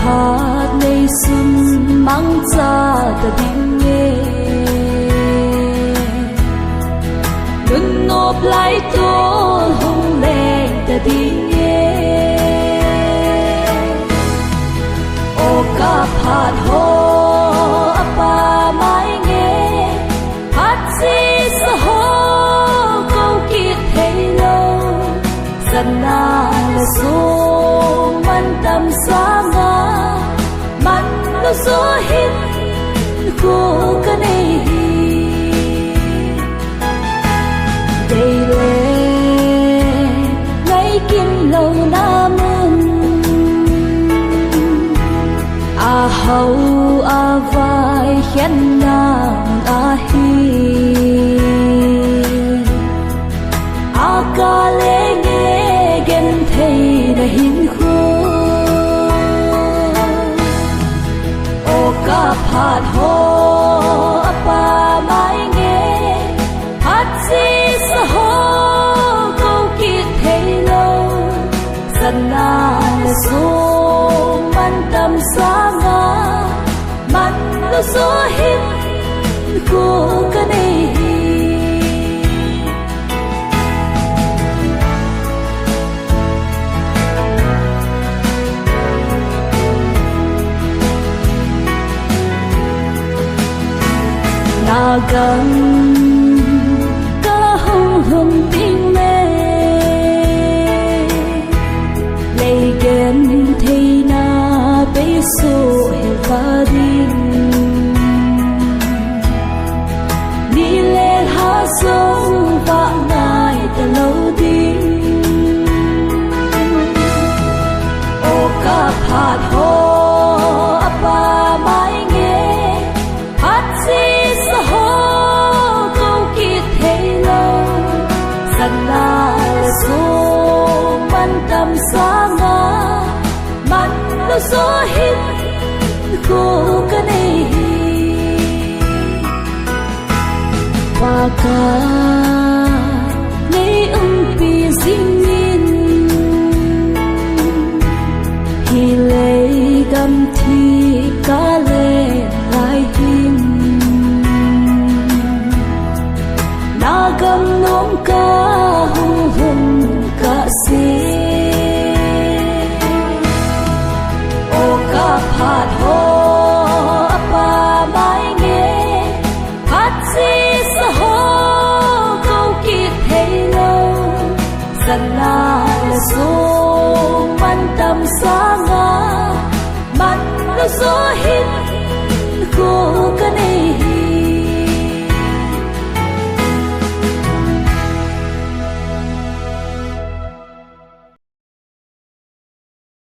phat nei sun mang cha ta ding nge nun nop lai to hong le ta ding nge o ka phat ho apa mai nge phat si sa ho câu kiệt thấy lâu dần na là số man tâm xa ngã man lo số hít cô cái này đây lệ ngày kim lâu nam a hậu a vai khen nàng a hi a ca lệ nghe gen thấy đã hin khô o ca phat ho apa mai nghe hát si sa ho câu kiệt thấy lâu dần na là số man tâm xa ngã man lo số hít cô cái này na gần cả hồng hồng tiếng mê lấy gen thấy na bê số hệ và đinh đi lên hát sông và ngài ta lâu đi ô cả phat ho apa mai nghe hát si sa ho câu kiệt thấy lâu dần na là số man tâm xa ngã man lo số hít cô cái này và cả lấy pi dinh min hi lấy gam thi cả lệ lại hin na gam nôm ca hung hung ca si o ca phat ho apa mai nghe hát si sa ho câu kiệt thấy lâu dần na là số man tâm xa ngã man lo số hít cô cái này